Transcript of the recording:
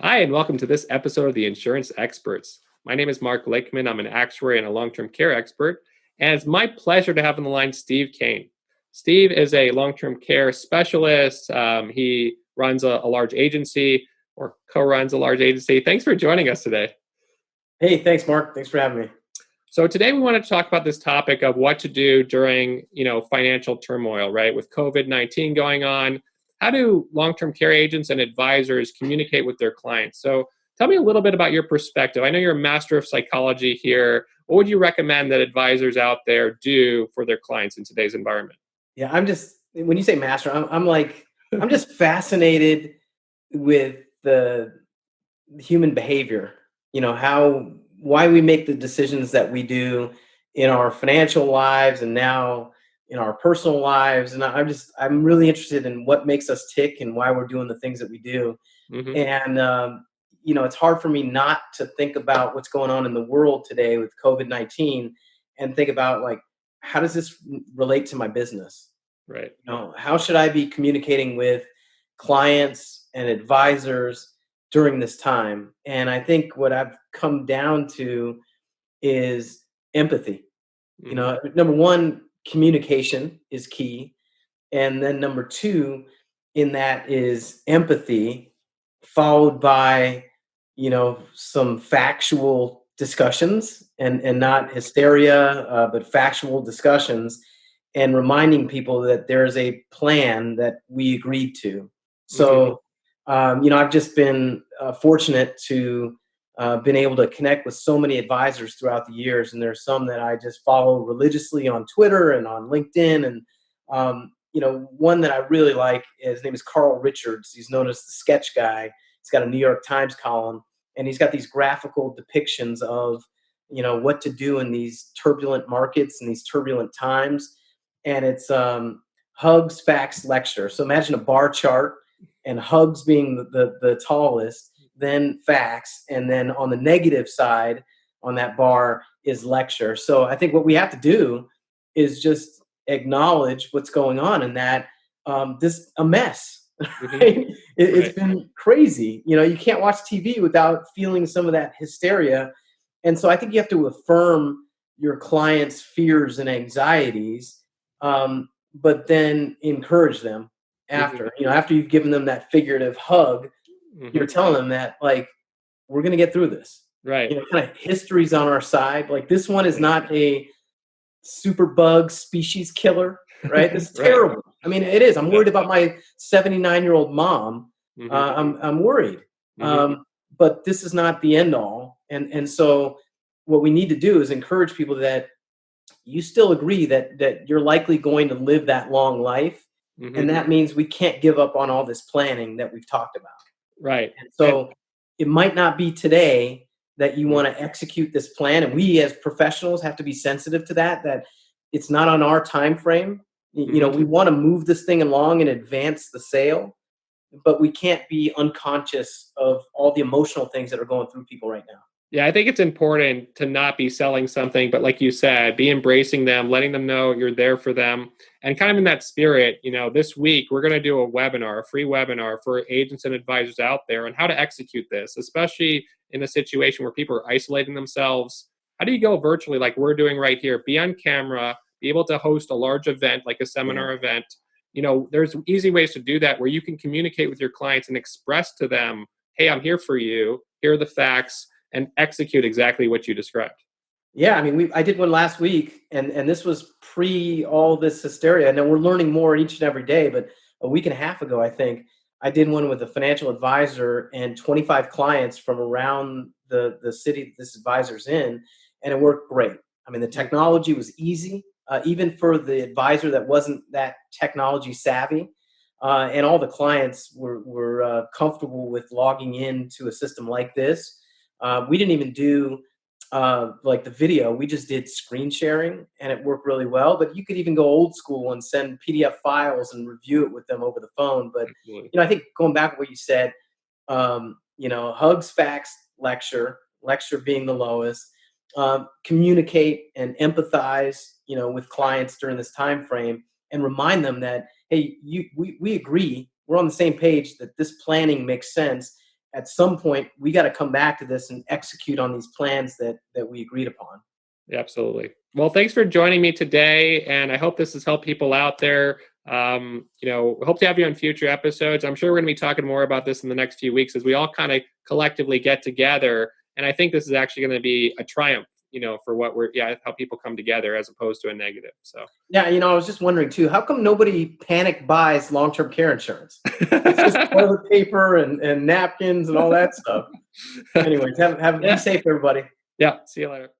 Hi, and welcome to this episode of the Insurance Experts. My name is Marc Glickman. I'm an actuary and a long-term care expert, and it's my pleasure to have on the line Steve Cain. Steve is a long-term care specialist. He runs a large agency or co-runs a large agency. Thanks for joining us today. Hey, thanks, Mark. Thanks for having me. So today we want to talk about this topic of what to do during, financial turmoil, right? With COVID-19 going on, how do long-term care agents and advisors communicate with their clients? So tell me a little bit about your perspective. I know you're a master of psychology here. What would you recommend that advisors out there do for their clients in today's environment? Yeah, when you say master, I'm just fascinated with the human behavior. Why we make the decisions that we do in our financial lives and now in our personal lives. And I'm really interested in what makes us tick and why we're doing the things that we do. Hmm. And, it's hard for me not to think about what's going on in the world today with COVID-19 and think about how does this relate to my business? Right. How should I be communicating with clients and advisors during this time? And I think what I've come down to is empathy. Hmm. Number one, communication is key. And then number two in that is empathy, followed by, some factual discussions and not hysteria, but factual discussions and reminding people that there's a plan that we agreed to. Hmm. So, I've just been fortunate to been able to connect with so many advisors throughout the years, and there's some that I just follow religiously on Twitter and on LinkedIn. And one that I really like, his name is Carl Richards. He's known as the Sketch Guy. He's got a New York Times column, and he's got these graphical depictions of what to do in these turbulent markets and these turbulent times. And it's hugs, facts, lecture. So imagine a bar chart, and hugs being the tallest, then facts, and then on the negative side on that bar is lecture. So I think what we have to do is just acknowledge what's going on, and that this a mess. Hmm. Right? It's Right. been crazy. You can't watch TV without feeling some of that hysteria. And so I think you have to affirm your clients' fears and anxieties, but then encourage them Hmm. after you've given them that figurative hug. Hmm. You're telling them that, we're going to get through this. Right. Kind of history's on our side. Like, this one is not a super bug species killer, right? This is Right. terrible. I mean, it is. I'm Yeah. worried about my 79-year-old mom. Hmm. I'm worried. Hmm. But this is not the end all. And so what we need to do is encourage people that you still agree that you're likely going to live that long life. Hmm. And that means we can't give up on all this planning that we've talked about. Right. And And so it might not be today that you want to execute this plan. And we as professionals have to be sensitive to that it's not on our time frame. mhm. We want to move this thing along and advance the sale, but we can't be unconscious of all the emotional things that are going through people right now. Yeah, I think it's important to not be selling something, but like you said, be embracing them, letting them know you're there for them. And kind of in that spirit, this week we're going to do a free webinar for agents and advisors out there on how to execute this, especially in a situation where people are isolating themselves. How do you go virtually like we're doing right here? Be on camera, be able to host a large event like a Yeah. seminar event. There's easy ways to do that where you can communicate with your clients and express to them, hey, I'm here for you. Here are the facts and execute exactly what you described. Yeah, I mean, I did one last week, and this was pre all this hysteria. And then we're learning more each and every day. But a week and a half ago, I think I did one with a financial advisor and 25 clients from around the city that this advisor's in, and it worked great. I mean, the technology was easy, even for the advisor that wasn't that technology savvy, and all the clients were comfortable with logging into a system like this. We didn't even do like the video. We just did screen sharing, and it worked really well. But you could even go old school and send PDF files and review it with them over the phone. But Absolutely. I think going back to what you said, hugs, facts, lecture being the lowest. Communicate and empathize, with clients during this time frame, and remind them that, hey, we agree, we're on the same page, that this planning makes sense, at some point we got to come back to this and execute on these plans that we agreed upon. Absolutely. Well, thanks for joining me today, and I hope this has helped people out there. Hope to have you on future episodes. I'm sure we're going to be talking more about this in the next few weeks as we all kind of collectively get together. And I think this is actually going to be a triumph, for what how people come together as opposed to a negative. So yeah, I was just wondering too, how come nobody panic buys long-term care insurance? It's just toilet paper and napkins and all that stuff. Anyways, be safe, everybody. Yeah. See you later.